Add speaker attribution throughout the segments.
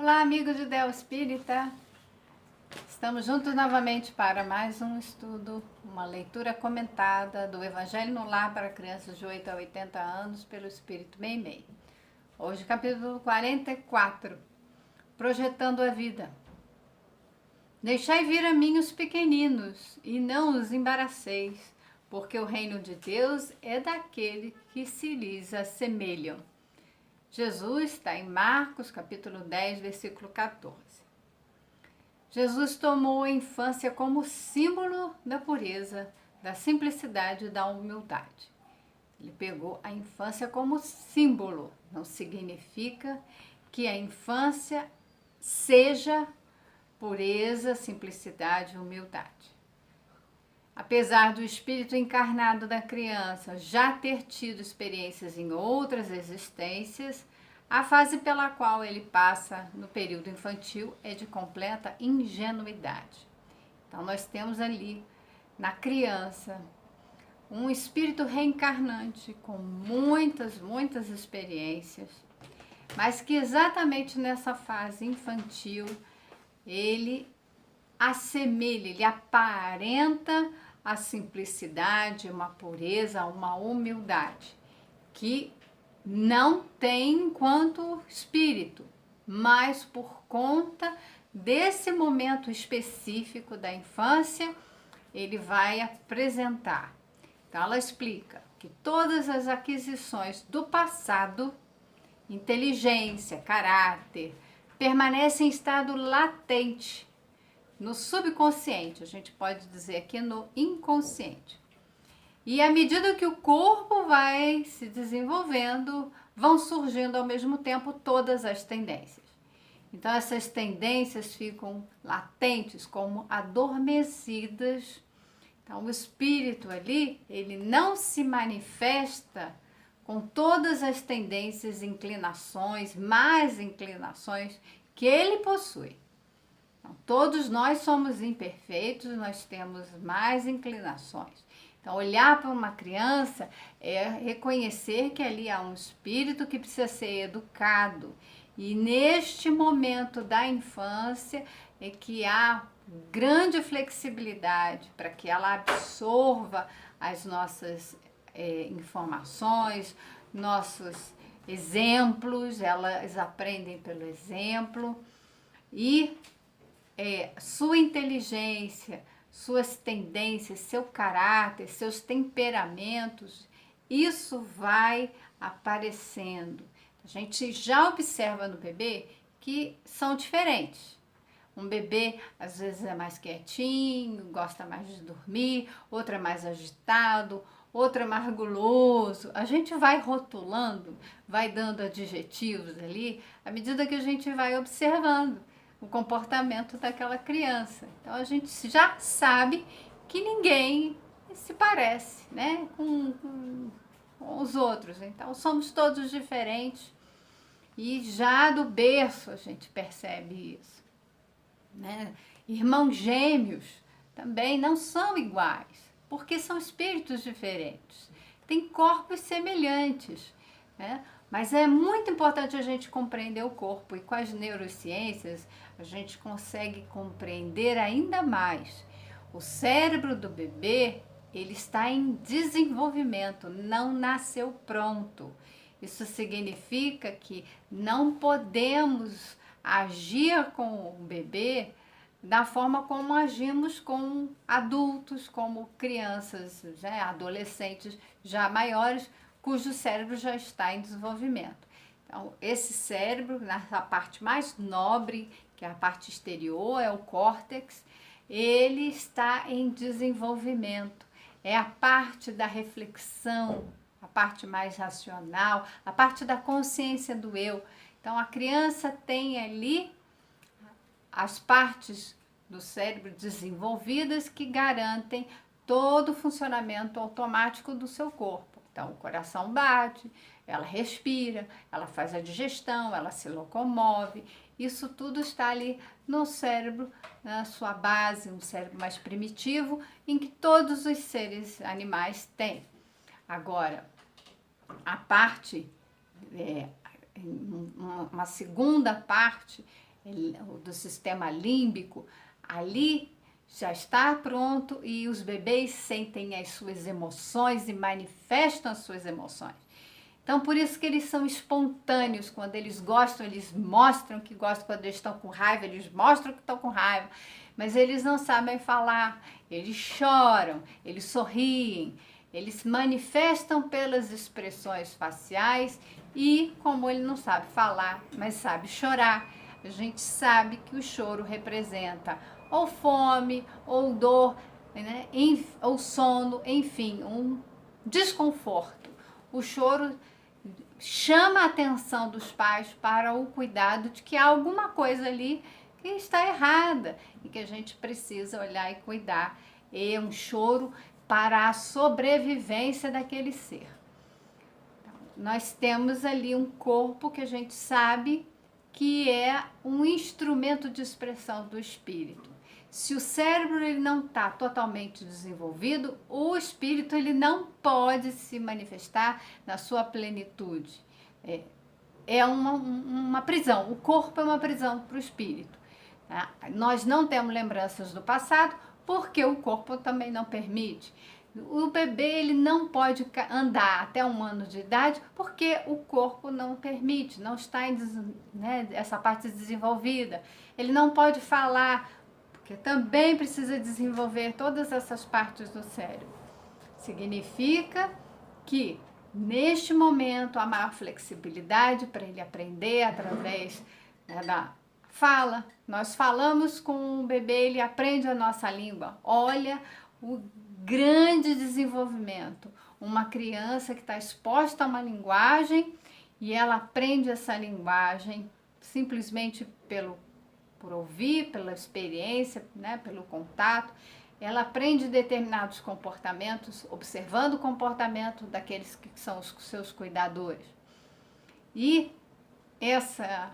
Speaker 1: Olá, amigos de Del Espírita. Estamos juntos novamente para mais um estudo, uma leitura comentada do Evangelho no Lar para crianças de 8 a 80 anos pelo Espírito Meimei. Hoje, capítulo 44, Projetando a Vida. Deixai vir a mim os pequeninos e não os embaraceis, porque o reino de Deus é daquele que se lhes assemelham. Jesus está em Marcos, capítulo 10, versículo 14. Jesus tomou a infância como símbolo da pureza, da simplicidade e da humildade. Ele pegou a infância como símbolo. Não significa que a infância seja pureza, simplicidade e humildade. Apesar do espírito encarnado da criança já ter tido experiências em outras existências, a fase pela qual ele passa no período infantil é de completa ingenuidade. Então, nós temos ali, na criança, um espírito reencarnante com muitas experiências, mas que exatamente nessa fase infantil, ele assemelha, ele aparenta a simplicidade, uma pureza, uma humildade, que não tem enquanto espírito, mas por conta desse momento específico da infância, ele vai apresentar. Então, ela explica que todas as aquisições do passado, inteligência, caráter, permanecem em estado latente, no subconsciente, a gente pode dizer aqui no inconsciente. E à medida que o corpo vai se desenvolvendo, vão surgindo ao mesmo tempo todas as tendências. Então essas tendências ficam latentes, como adormecidas. Então o espírito ali, ele não se manifesta com todas as tendências, inclinações, más inclinações que ele possui. Então, todos nós somos imperfeitos, nós temos mais inclinações. Então, olhar para uma criança é reconhecer que ali há um espírito que precisa ser educado. E neste momento da infância é que há grande flexibilidade para que ela absorva as nossas informações, nossos exemplos, elas aprendem pelo exemplo e sua inteligência, suas tendências, seu caráter, seus temperamentos, isso vai aparecendo. A gente já observa no bebê que são diferentes. Um bebê às vezes é mais quietinho, gosta mais de dormir, outro é mais agitado, outro é mais guloso. A gente vai rotulando, vai dando adjetivos ali, à medida que a gente vai observando o comportamento daquela criança. Então a gente já sabe que ninguém se parece, né, com os outros. Então somos todos diferentes e já do berço a gente percebe isso, né? Irmãos gêmeos também não são iguais, porque são espíritos diferentes, têm corpos semelhantes, né? Mas é muito importante a gente compreender o corpo, e com as neurociências a gente consegue compreender ainda mais. O cérebro do bebê, ele está em desenvolvimento, não nasceu pronto. Isso significa que não podemos agir com o bebê da forma como agimos com adultos, como crianças, né, adolescentes já maiores, cujo cérebro já está em desenvolvimento. Então, esse cérebro, nessa parte mais nobre, que é a parte exterior, é o córtex, ele está em desenvolvimento. É a parte da reflexão, a parte mais racional, a parte da consciência do eu. Então, a criança tem ali as partes do cérebro desenvolvidas que garantem todo o funcionamento automático do seu corpo. Então, o coração bate, ela respira, ela faz a digestão, ela se locomove. Isso tudo está ali no cérebro, na sua base, um cérebro mais primitivo, em que todos os seres animais têm. Agora, a parte, uma segunda parte, do sistema límbico, ali já está pronto e os bebês sentem as suas emoções e manifestam as suas emoções. Então, por isso que eles são espontâneos. Quando eles gostam, eles mostram que gostam. Quando eles estão com raiva, eles mostram que estão com raiva. Mas eles não sabem falar. Eles choram, eles sorriem, eles manifestam pelas expressões faciais e, como ele não sabe falar, mas sabe chorar, a gente sabe que o choro representa ou fome, ou dor, né? Ou sono, enfim, um desconforto. O choro chama a atenção dos pais para o cuidado de que há alguma coisa ali que está errada e que a gente precisa olhar e cuidar. É um choro para a sobrevivência daquele ser. Então, nós temos ali um corpo que a gente sabe que é um instrumento de expressão do espírito. Se o cérebro ele não está totalmente desenvolvido, o espírito ele não pode se manifestar na sua plenitude. É uma prisão, o corpo é uma prisão para o espírito. Tá? Nós não temos lembranças do passado, porque o corpo também não permite. O bebê ele não pode andar até 1 ano de idade porque o corpo não permite, não está em, né, essa parte desenvolvida. Ele não pode falar porque também precisa desenvolver todas essas partes do cérebro. Significa que neste momento há maior flexibilidade para ele aprender através, né, da fala. Nós falamos com o bebê, ele aprende a nossa língua. Olha o grande desenvolvimento. Uma criança que está exposta a uma linguagem e ela aprende essa linguagem simplesmente por ouvir, pela experiência, né, pelo contato. Ela aprende determinados comportamentos, observando o comportamento daqueles que são os seus cuidadores. E essa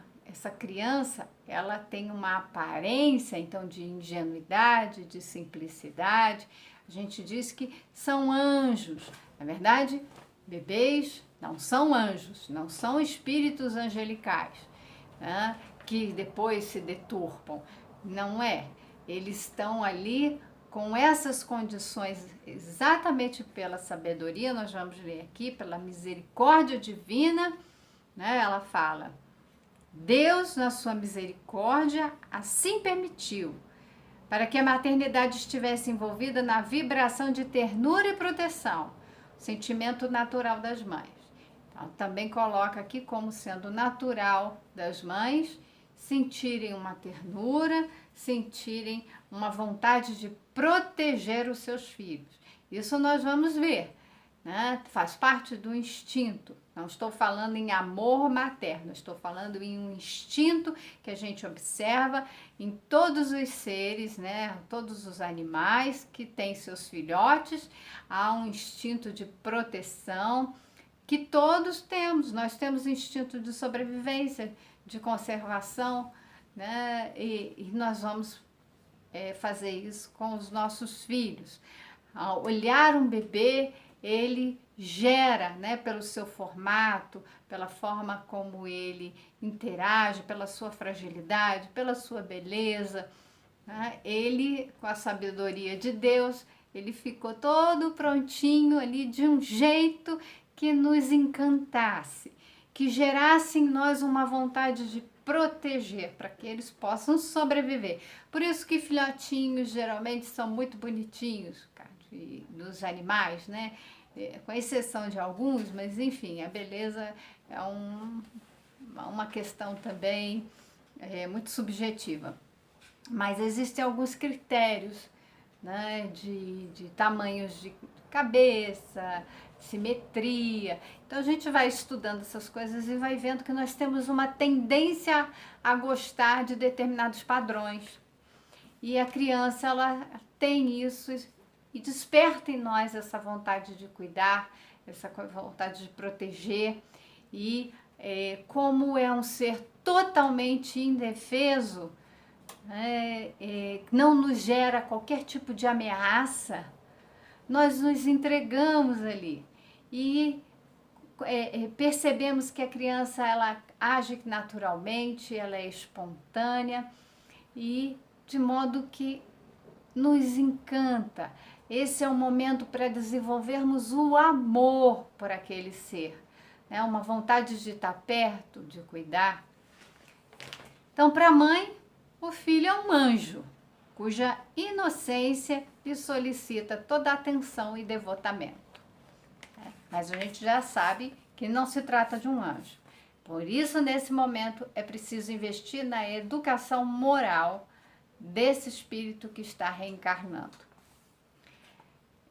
Speaker 1: criança, ela tem uma aparência, então, de ingenuidade, de simplicidade. A gente diz que são anjos. Na verdade, bebês não são anjos, não são espíritos angelicais, né, que depois se deturpam. Não é. Eles estão ali com essas condições exatamente pela sabedoria, nós vamos ler aqui, pela misericórdia divina, né? Ela fala: Deus, na sua misericórdia, assim permitiu, para que a maternidade estivesse envolvida na vibração de ternura e proteção, sentimento natural das mães. Então, também coloca aqui como sendo natural das mães sentirem uma ternura, sentirem uma vontade de proteger os seus filhos. Isso nós vamos ver, né? Faz parte do instinto. Não estou falando em amor materno, estou falando em um instinto que a gente observa em todos os seres, né? Todos os animais que têm seus filhotes. Há um instinto de proteção que todos temos. Nós temos instinto de sobrevivência, de conservação, né? E nós vamos fazer isso com os nossos filhos. Ao olhar um bebê, ele gera, né, pelo seu formato, pela forma como ele interage, pela sua fragilidade, pela sua beleza, né? Ele, com a sabedoria de Deus, ele ficou todo prontinho ali de um jeito que nos encantasse, que gerasse em nós uma vontade de proteger, para que eles possam sobreviver. Por isso que filhotinhos geralmente são muito bonitinhos, cara, dos animais, né? Com exceção de alguns, mas enfim, a beleza é uma questão também muito subjetiva. Mas existem alguns critérios, né, de tamanhos de cabeça, simetria. Então a gente vai estudando essas coisas e vai vendo que nós temos uma tendência a gostar de determinados padrões. E a criança, ela tem isso e desperta em nós essa vontade de cuidar, essa vontade de proteger. E como é um ser totalmente indefeso, não nos gera qualquer tipo de ameaça, nós nos entregamos ali. E percebemos que a criança ela age naturalmente, ela é espontânea e de modo que nos encanta. Esse é o momento para desenvolvermos o amor por aquele ser, né? Uma vontade de estar perto, de cuidar. Então, para a mãe, o filho é um anjo, cuja inocência lhe solicita toda a atenção e devotamento. Mas a gente já sabe que não se trata de um anjo. Por isso, nesse momento, é preciso investir na educação moral desse espírito que está reencarnando.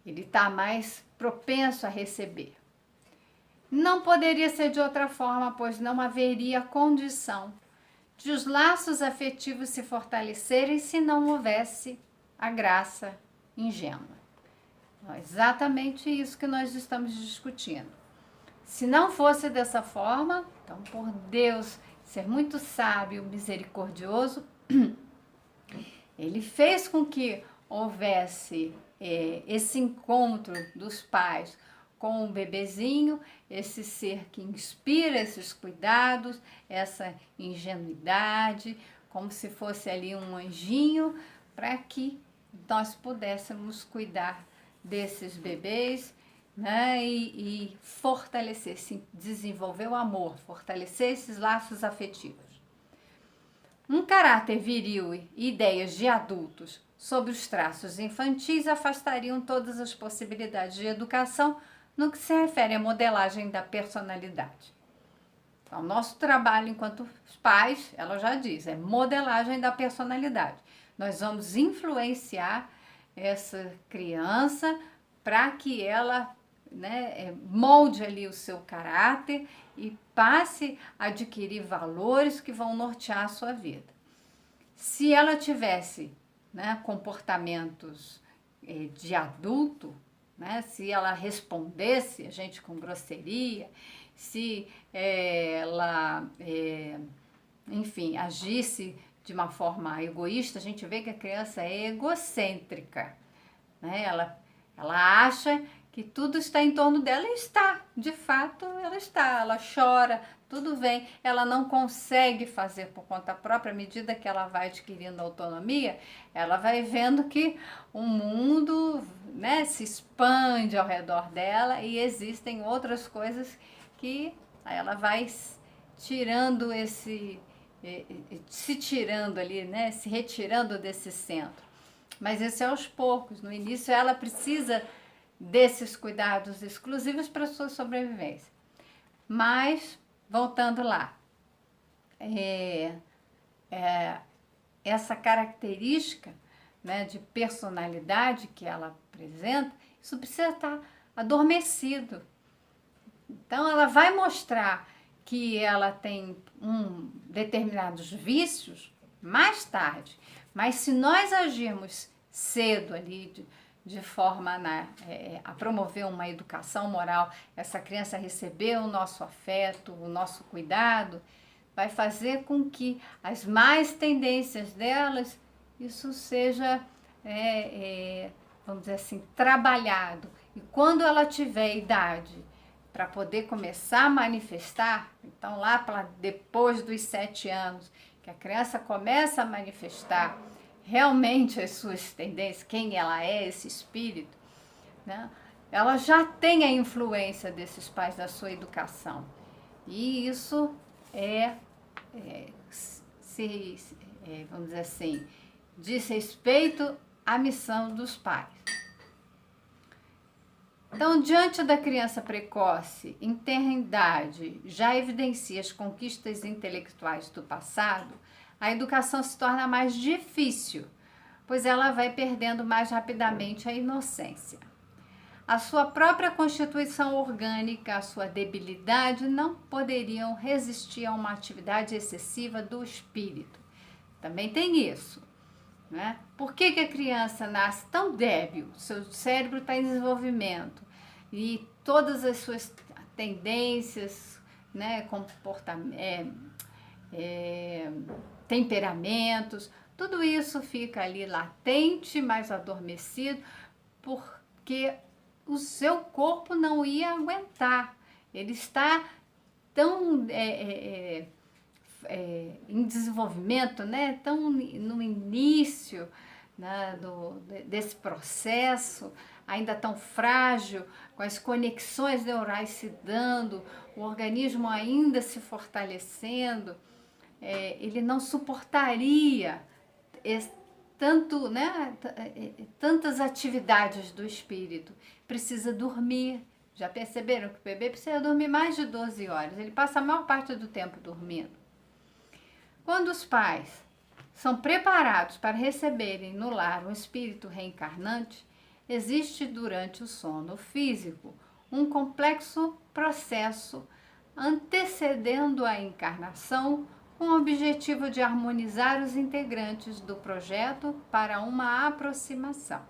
Speaker 1: Ele está mais propenso a receber. Não poderia ser de outra forma, pois não haveria condição de os laços afetivos se fortalecerem se não houvesse a graça ingênua. É exatamente isso que nós estamos discutindo. Se não fosse dessa forma, então, por Deus ser muito sábio, misericordioso, ele fez com que houvesse esse encontro dos pais com o bebezinho, esse ser que inspira esses cuidados, essa ingenuidade, como se fosse ali um anjinho, para que nós pudéssemos cuidar desses bebês, né, e fortalecer, sim, desenvolver o amor, fortalecer esses laços afetivos. Um caráter viril e ideias de adultos sobre os traços infantis afastariam todas as possibilidades de educação no que se refere à modelagem da personalidade. Então, nosso trabalho enquanto pais, ela já diz, é modelagem da personalidade. Nós vamos influenciar essa criança para que ela, né, molde ali o seu caráter e passe a adquirir valores que vão nortear a sua vida. Se ela tivesse, né, comportamentos de adulto, né, se ela respondesse a gente com grosseria, se ela, enfim, agisse de uma forma egoísta, a gente vê que a criança é egocêntrica, né? Ela acha que tudo está em torno dela e está, de fato ela está, ela chora, tudo vem, ela não consegue fazer por conta própria. À medida que ela vai adquirindo autonomia, ela vai vendo que o mundo, né, se expande ao redor dela e existem outras coisas que ela vai tirando se tirando ali, né, se retirando desse centro. Mas isso é aos poucos. No início ela precisa desses cuidados exclusivos para a sua sobrevivência. Mas, voltando lá, essa característica, né, de personalidade que ela apresenta, isso precisa estar adormecido. Então, ela vai mostrar que ela tem determinados vícios mais tarde. Mas se nós agirmos cedo ali, de forma a promover uma educação moral, essa criança receber o nosso afeto, o nosso cuidado, vai fazer com que as más tendências delas, isso seja, vamos dizer assim, trabalhado. E quando ela tiver idade para poder começar a manifestar, então lá para depois dos 7 anos, que a criança começa a manifestar realmente as suas tendências, quem ela é, esse espírito, né? Ela já tem a influência desses pais na sua educação. E isso vamos dizer assim, diz respeito à missão dos pais. Então, diante da criança precoce, em tenra idade, já evidencia as conquistas intelectuais do passado, a educação se torna mais difícil, pois ela vai perdendo mais rapidamente a inocência. A sua própria constituição orgânica, a sua debilidade não poderiam resistir a uma atividade excessiva do espírito. Também tem isso, né? Por que a criança nasce tão débil? Seu cérebro está em desenvolvimento e todas as suas tendências, né, temperamentos, tudo isso fica ali latente, mais adormecido, porque o seu corpo não ia aguentar Ele está tão em desenvolvimento, né? Tão no início, né, desse processo, ainda tão frágil, com as conexões neurais se dando, o organismo ainda se fortalecendo, ele não suportaria tanto, né, tantas atividades do espírito. Precisa dormir. Já perceberam que o bebê precisa dormir mais de 12 horas? Ele passa a maior parte do tempo dormindo. Quando os pais são preparados para receberem no lar um espírito reencarnante, existe durante o sono físico um complexo processo antecedendo a encarnação com o objetivo de harmonizar os integrantes do projeto para uma aproximação.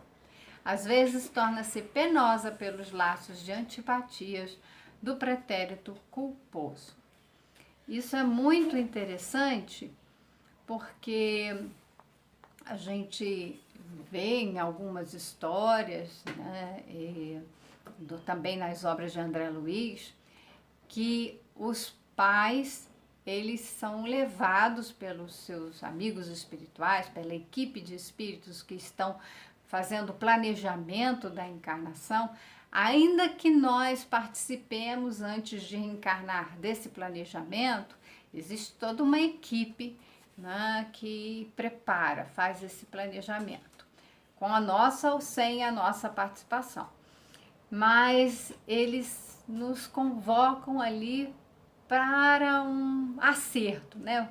Speaker 1: Às vezes torna-se penosa pelos laços de antipatias do pretérito culposo. Isso é muito interessante porque a gente vê em algumas histórias, né, também nas obras de André Luiz, que os pais, eles são levados pelos seus amigos espirituais, pela equipe de espíritos que estão fazendo o planejamento da encarnação, ainda que nós participemos antes de reencarnar desse planejamento, existe toda uma equipe, né, que prepara, faz esse planejamento, com a nossa ou sem a nossa participação. Mas eles nos convocam ali para um acerto, né?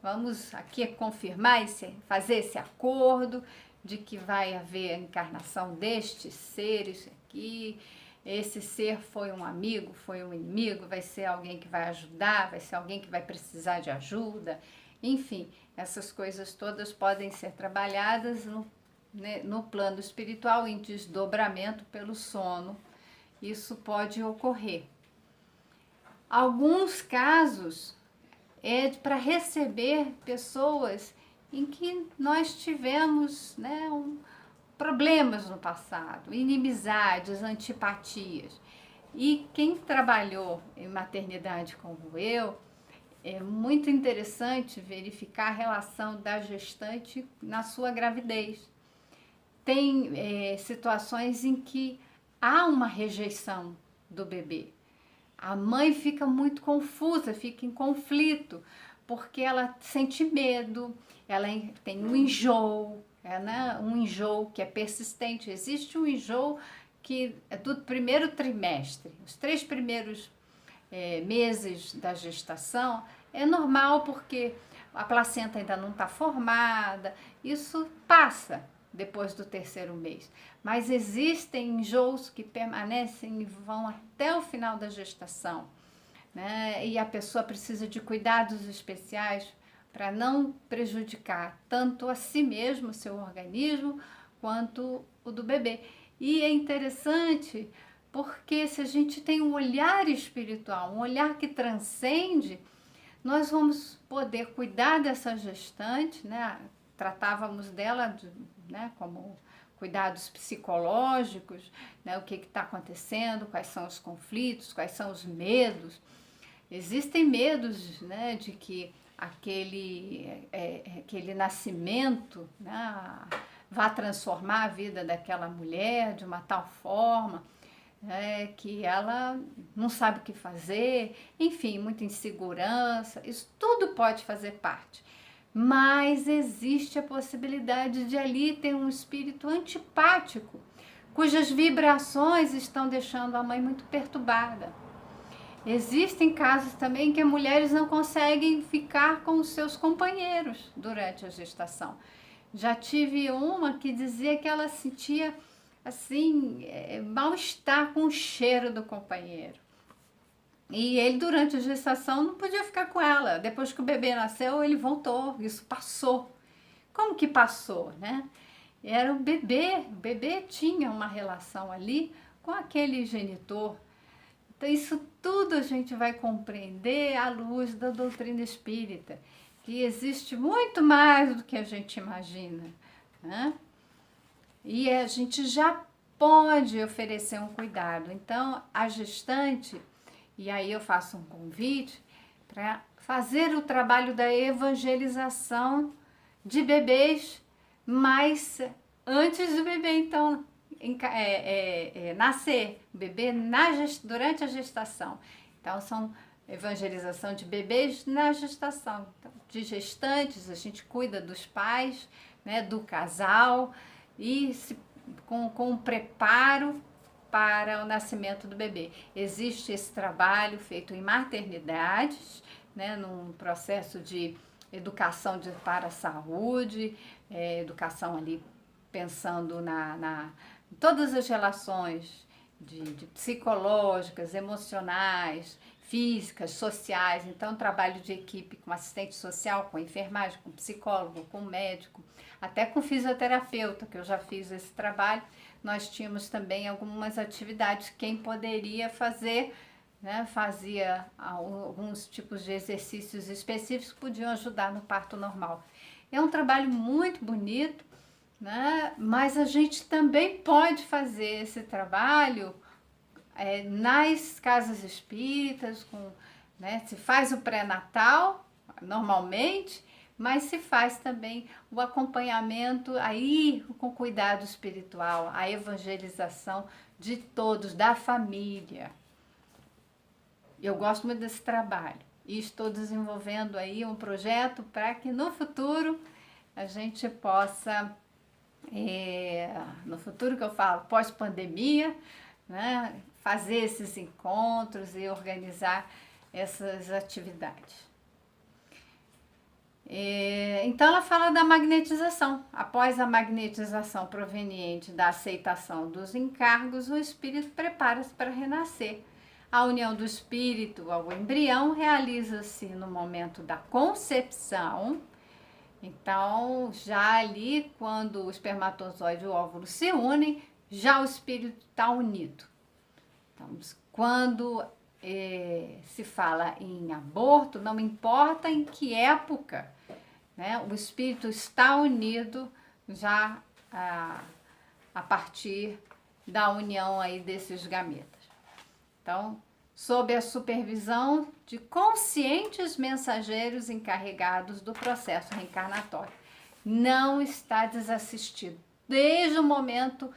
Speaker 1: Vamos aqui confirmar, fazer esse acordo de que vai haver a encarnação destes seres aqui. Esse ser foi um amigo, foi um inimigo, vai ser alguém que vai ajudar, vai ser alguém que vai precisar de ajuda. Enfim, essas coisas todas podem ser trabalhadas no plano espiritual em desdobramento pelo sono. Isso pode ocorrer. Alguns casos é para receber pessoas em que nós tivemos, né, problemas no passado, inimizades, antipatias. E quem trabalhou em maternidade como eu, é muito interessante verificar a relação da gestante na sua gravidez. Tem situações em que há uma rejeição do bebê. A mãe fica muito confusa, fica em conflito, porque ela sente medo, ela tem um enjoo, né? Um enjoo que é persistente. Existe um enjoo que é do primeiro trimestre, os 3 primeiros meses da gestação, é normal porque a placenta ainda não está formada, isso passa depois do 3º mês. Mas existem enjoos que permanecem e vão até o final da gestação, né? E a pessoa precisa de cuidados especiais para não prejudicar tanto a si mesmo, seu organismo, quanto o do bebê. E é interessante porque se a gente tem um olhar espiritual, um olhar que transcende, nós vamos poder cuidar dessa gestante, né? Tratávamos dela, né, como cuidados psicológicos, né, o que está acontecendo, quais são os conflitos, quais são os medos. Existem medos, né, de que aquele nascimento, né, vá transformar a vida daquela mulher de uma tal forma que ela não sabe o que fazer, enfim, muita insegurança, isso tudo pode fazer parte. Mas existe a possibilidade de ali ter um espírito antipático, cujas vibrações estão deixando a mãe muito perturbada. Existem casos também que as mulheres não conseguem ficar com os seus companheiros durante a gestação. Já tive uma que dizia que ela sentia assim, mal-estar com o cheiro do companheiro. E ele, durante a gestação, não podia ficar com ela. Depois que o bebê nasceu, ele voltou. Isso passou. Como que passou, né? Era o bebê tinha uma relação ali com aquele genitor. Então, isso tudo a gente vai compreender à luz da doutrina espírita, que existe muito mais do que a gente imagina, né? E a gente já pode oferecer um cuidado. Então, a gestante E aí eu faço um convite para fazer o trabalho da evangelização de bebês, mas antes do bebê, então, nascer, o bebê durante a gestação. Então, são evangelização de bebês na gestação. Então, de gestantes, a gente cuida dos pais, né, do casal, e com um preparo para o nascimento do bebê. Existe esse trabalho feito em maternidades, né, num processo de educação para a saúde, educação ali pensando em todas as relações de psicológicas, emocionais, físicas, sociais. Então, trabalho de equipe com assistente social, com enfermagem, com psicólogo, com médico, até com fisioterapeuta, que eu já fiz esse trabalho. Nós tínhamos também algumas atividades, quem poderia fazer, né, fazia alguns tipos de exercícios específicos que podiam ajudar no parto normal. É um trabalho muito bonito, né, mas a gente também pode fazer esse trabalho nas casas espíritas, né, se faz o pré-natal, normalmente, mas se faz também o acompanhamento aí com cuidado espiritual, a evangelização de todos, da família. Eu gosto muito desse trabalho e estou desenvolvendo aí um projeto para que no futuro a gente possa, no futuro que eu falo, pós-pandemia, né, fazer esses encontros e organizar essas atividades. Então ela fala da magnetização. Após a magnetização proveniente da aceitação dos encargos, o espírito prepara-se para renascer. A união do espírito ao embrião realiza-se no momento da concepção. Então, já ali, quando o espermatozoide e o óvulo se unem, já o espírito está unido. Então, quando se fala em aborto, não importa em que época, né, o espírito está unido já a partir da união aí desses gametas. Então, sob a supervisão de conscientes mensageiros encarregados do processo reencarnatório, não está desassistido desde o momento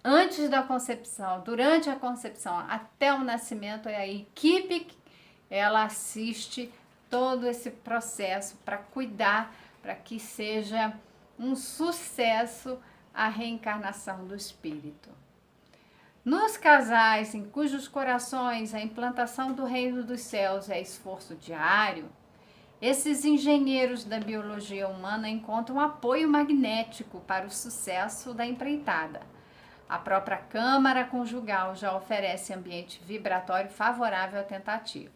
Speaker 1: antes da concepção, durante a concepção, até o nascimento, é a equipe, ela assiste todo esse processo para cuidar, para que seja um sucesso a reencarnação do espírito. Nos casais em cujos corações a implantação do reino dos céus é esforço diário, esses engenheiros da biologia humana encontram apoio magnético para o sucesso da empreitada. A própria Câmara Conjugal já oferece ambiente vibratório favorável à tentativa.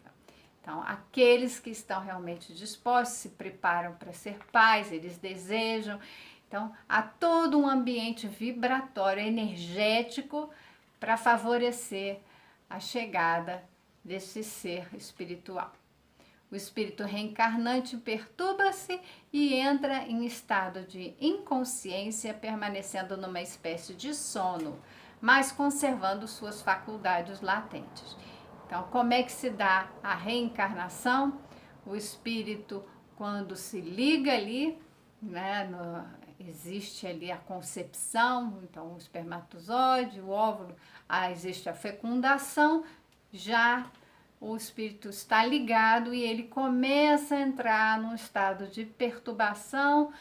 Speaker 1: Então, aqueles que estão realmente dispostos, se preparam para ser pais, eles desejam. Então, há todo um ambiente vibratório, energético, para favorecer a chegada desse ser espiritual. O espírito reencarnante perturba-se e entra em estado de inconsciência, permanecendo numa espécie de sono, mas conservando suas faculdades latentes. Então, como é que se dá a reencarnação? O espírito, quando se liga ali, né, existe ali a concepção, então o espermatozoide, o óvulo, existe a fecundação, já o espírito está ligado e ele começa a entrar num estado de perturbação,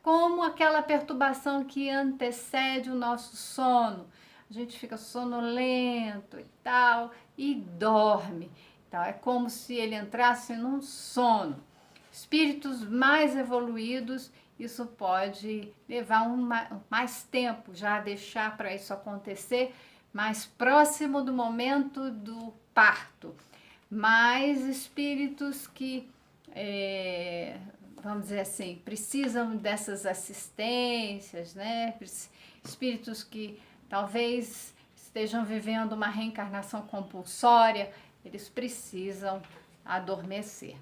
Speaker 1: como aquela perturbação que antecede o nosso sono. A gente fica sonolento e tal, e dorme. Então, é como se ele entrasse num sono. Espíritos mais evoluídos, isso pode levar mais tempo, já deixar para isso acontecer, mais próximo do momento do parto. Mas espíritos que, vamos dizer assim, precisam dessas assistências, né? Espíritos que talvez estejam vivendo uma reencarnação compulsória, eles precisam adormecer.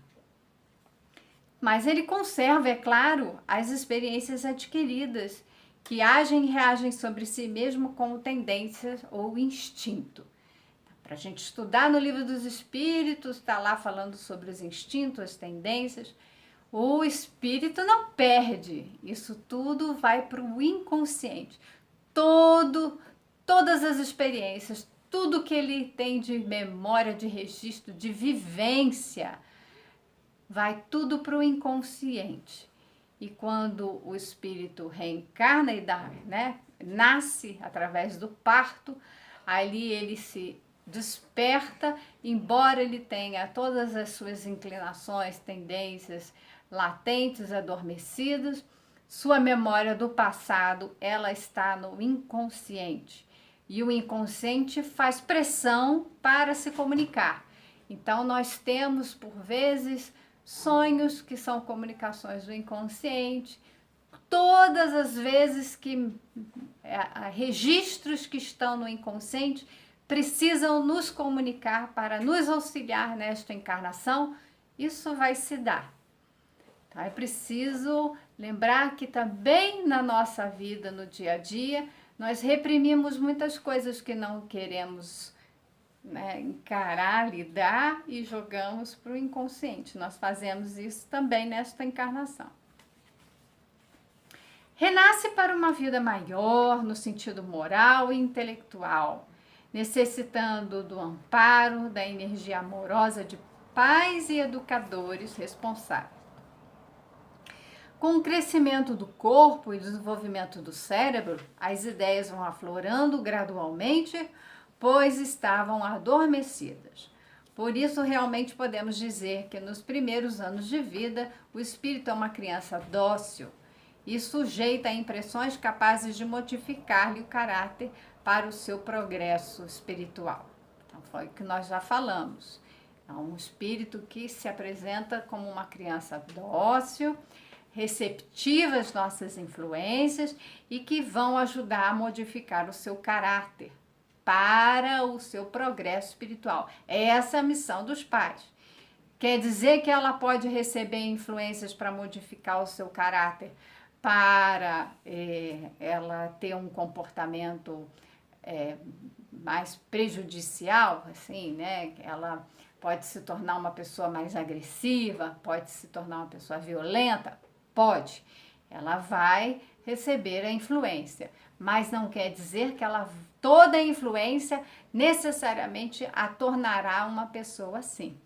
Speaker 1: Mas ele conserva, é claro, as experiências adquiridas, que agem e reagem sobre si mesmo como tendências ou instinto. Para a gente estudar no Livro dos Espíritos, está lá falando sobre os instintos, as tendências. O espírito não perde, isso tudo vai para o inconsciente. Todas as experiências, tudo que ele tem de memória, de registro, de vivência, vai tudo para o inconsciente. E quando o espírito reencarna e nasce através do parto, ali ele se desperta, embora ele tenha todas as suas inclinações, tendências latentes, adormecidas, sua memória do passado, ela está no inconsciente. E o inconsciente faz pressão para se comunicar. Então, nós temos, por vezes, sonhos que são comunicações do inconsciente, todas as vezes que registros que estão no inconsciente precisam nos comunicar para nos auxiliar nesta encarnação, isso vai se dar. Então, é preciso lembrar que também na nossa vida, no dia a dia, nós reprimimos muitas coisas que não queremos encarar, lidar e jogamos para o inconsciente. Nós fazemos isso também nesta encarnação. Renasce para uma vida maior, no sentido moral e intelectual, necessitando do amparo, da energia amorosa de pais e educadores responsáveis. Com o crescimento do corpo e o desenvolvimento do cérebro, as ideias vão aflorando gradualmente, pois estavam adormecidas. Por isso, realmente podemos dizer que nos primeiros anos de vida, o espírito é uma criança dócil e sujeita a impressões capazes de modificar-lhe o caráter para o seu progresso espiritual. Então, foi o que nós já falamos. É um espírito que se apresenta como uma criança dócil, receptiva às nossas influências e que vão ajudar a modificar o seu caráter para o seu progresso espiritual. Essa é a missão dos pais. Quer dizer que ela pode receber influências para modificar o seu caráter, para ela ter um comportamento mais prejudicial, assim, né? Ela pode se tornar uma pessoa mais agressiva, pode se tornar uma pessoa violenta, pode. Ela vai receber a influência, mas não quer dizer que toda a influência necessariamente a tornará uma pessoa assim.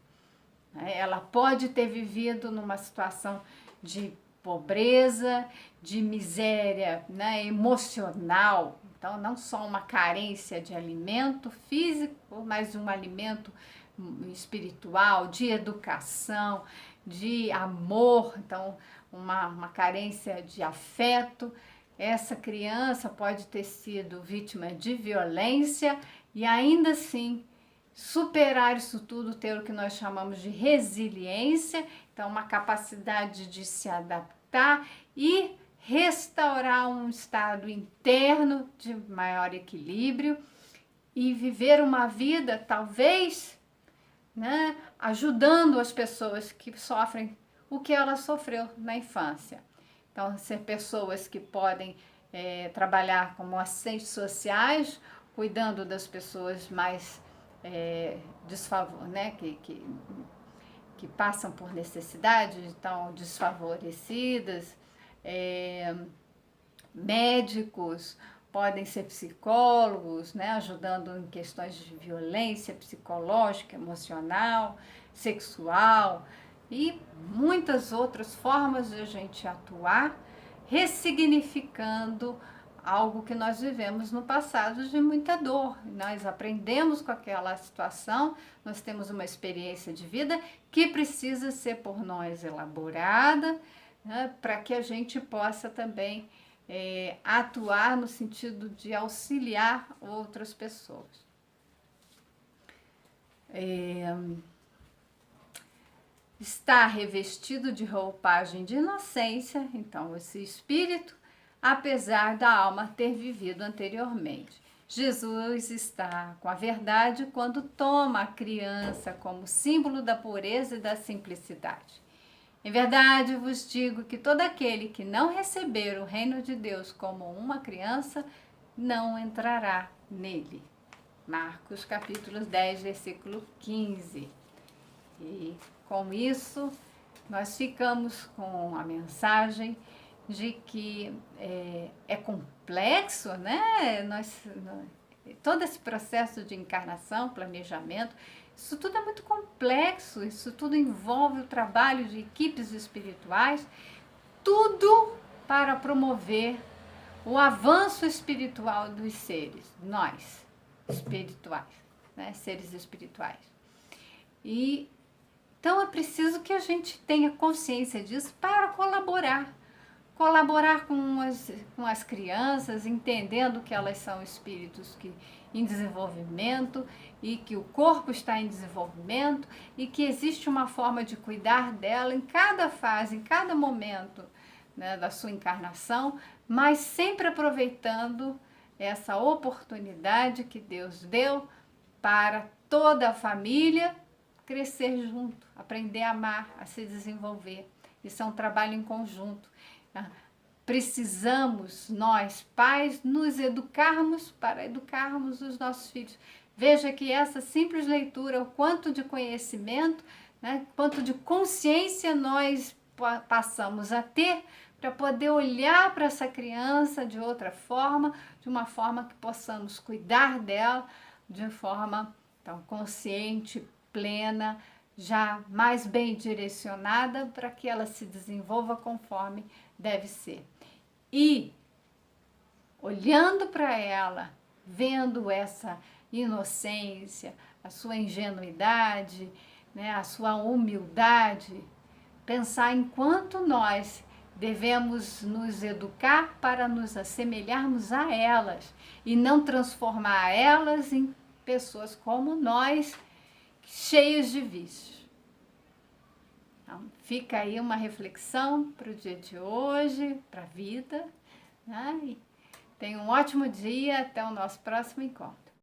Speaker 1: Ela pode ter vivido numa situação de pobreza, de miséria emocional. Então, não só uma carência de alimento físico, mas um alimento espiritual, de educação, de amor. Então, uma carência de afeto. Essa criança pode ter sido vítima de violência e ainda assim superar isso tudo, ter o que nós chamamos de resiliência, então uma capacidade de se adaptar e restaurar um estado interno de maior equilíbrio e viver uma vida, talvez, ajudando as pessoas que sofrem o que ela sofreu na infância. Então, ser pessoas que podem trabalhar como assistentes sociais, cuidando das pessoas mais que passam por necessidade, então desfavorecidas, médicos, podem ser psicólogos, ajudando em questões de violência psicológica, emocional, sexual e muitas outras formas de a gente atuar, ressignificando algo que nós vivemos no passado de muita dor. Nós aprendemos com aquela situação, nós temos uma experiência de vida que precisa ser por nós elaborada, para que a gente possa também atuar no sentido de auxiliar outras pessoas. Está revestido de roupagem de inocência, então esse espírito, apesar da alma ter vivido anteriormente. Jesus está com a verdade quando toma a criança como símbolo da pureza e da simplicidade. Em verdade vos digo que todo aquele que não receber o reino de Deus como uma criança, não entrará nele. Marcos capítulo 10, versículo 15. E com isso, nós ficamos com a mensagem de que é complexo, né? Todo esse processo de encarnação, planejamento, isso tudo é muito complexo, isso tudo envolve o trabalho de equipes espirituais, tudo para promover o avanço espiritual dos seres, nós, espirituais, né? Seres espirituais. E então é preciso que a gente tenha consciência disso para colaborar com as crianças, entendendo que elas são espíritos em desenvolvimento e que o corpo está em desenvolvimento e que existe uma forma de cuidar dela em cada fase, em cada momento, né, da sua encarnação, mas sempre aproveitando essa oportunidade que Deus deu para toda a família crescer junto, aprender a amar, a se desenvolver. Isso é um trabalho em conjunto. Precisamos, nós, pais, nos educarmos para educarmos os nossos filhos. Veja que essa simples leitura, o quanto de conhecimento, né, quanto de consciência nós passamos a ter para poder olhar para essa criança de outra forma, de uma forma que possamos cuidar dela de forma tão consciente, plena, já mais bem direcionada para que ela se desenvolva conforme deve ser. E olhando para ela, vendo essa inocência, a sua ingenuidade, né, a sua humildade, pensar em quanto nós devemos nos educar para nos assemelharmos a elas e não transformar elas em pessoas como nós, cheias de vícios. Então, fica aí uma reflexão para o dia de hoje, para a vida, né? E tenha um ótimo dia, até o nosso próximo encontro.